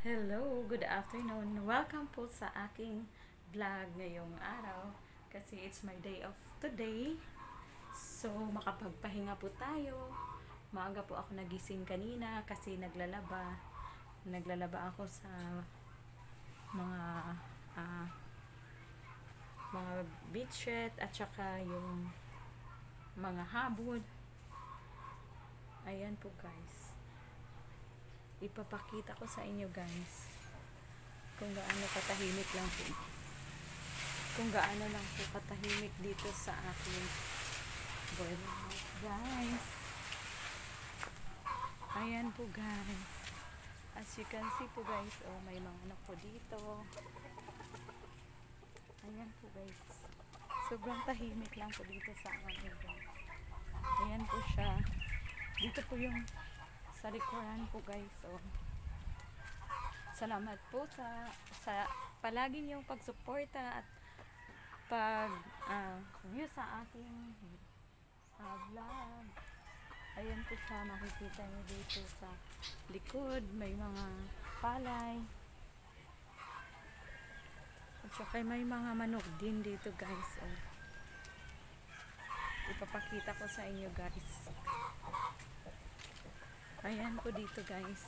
Hello, good afternoon. Welcome po sa aking vlog ngayong araw kasi it's my day off today. So, makapagpahinga po tayo. Maaga po ako nagising kanina kasi naglalaba. Naglalaba ako sa mga ah, mga bedsheet at saka yung mga habon. Ayan po guys. Ipapakita ko sa inyo guys kung gaano katahimik lang po, kung gaano lang po katahimik dito sa aking boiler house guys. Ayan po guys, as you can see po guys, oh, may mga anak po dito. Ayan po guys, sobrang tahimik lang po dito sa akin guys. Ayan po siya, dito po yung sa likuran po guys. Oh. Salamat po sa palagi niyong pagsuporta at pag view sa aking vlog. Ayan po siya, makikita niyo dito sa likod may mga palay at saka may mga manok din dito guys. Oh. Ipapakita ko sa inyo guys. Ayan po dito guys,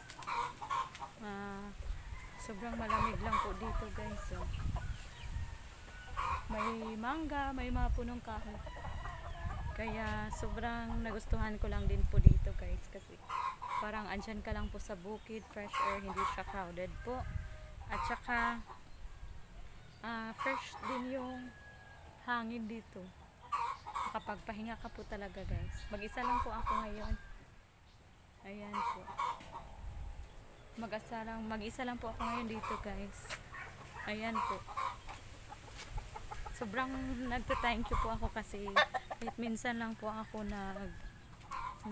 sobrang malamig lang po dito guys. Oh. May mangga, may mga punong kahoy, kaya sobrang nagustuhan ko lang din po dito guys kasi parang andyan ka lang po sa bukid, fresh air, hindi siya crowded po at saka fresh din yung hangin dito. Makapagpahinga ka po talaga guys. Mag-isa lang po ako ngayon. Ayan po. Mag-isa lang po ako ngayon dito guys. Ayan po. Sobrang nagta-thank you po ako kasi minsan lang po ako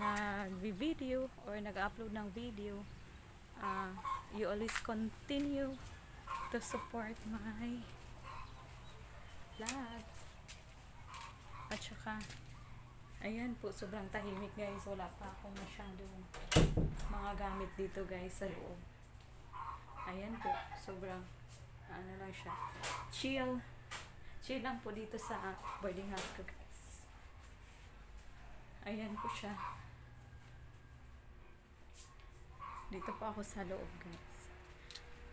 nag-video or nag-upload ng video. You always continue to support my vlog. At saka ayan po, sobrang tahimik guys. Wala pa akong masyadong mga gamit dito guys sa loob. Ayan po, sobrang ano lang siya, chill lang po dito sa boarding house ko guys. Ayan po siya, dito po ako sa loob guys.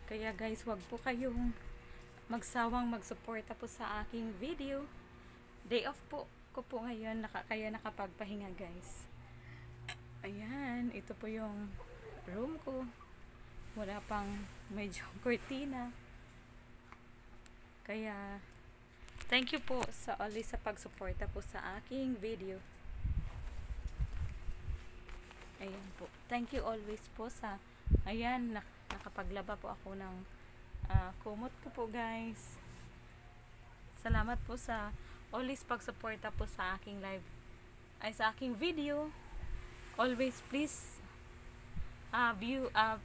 Kaya guys, wag po kayong magsawang magsuporta po sa aking video. Day off po ko po ngayon, kaya nakapagpahinga guys. Ayan, ito po yung room ko. Wala pang medyo cortina. Kaya thank you po sa always sa pagsuporta po sa aking video. Ayan po, thank you always po sa, ayan, nakapaglaba po ako ng kumot ko po guys. Salamat po sa always pagsuporta po sa aking live, ay sa aking video. Always please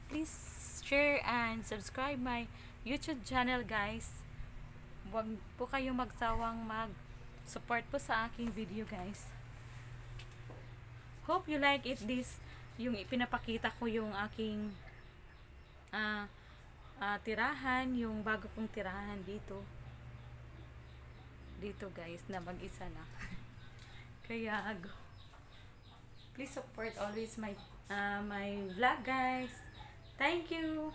please share and subscribe my YouTube channel guys. Huwag po kayong magsawang mag-support po sa aking video guys. Hope you like it this, yung ipinapakita ko yung aking tirahan, yung bago kong tirahan dito guys, na mag-isa na. Kaya please support always my my vlog guys. Thank you.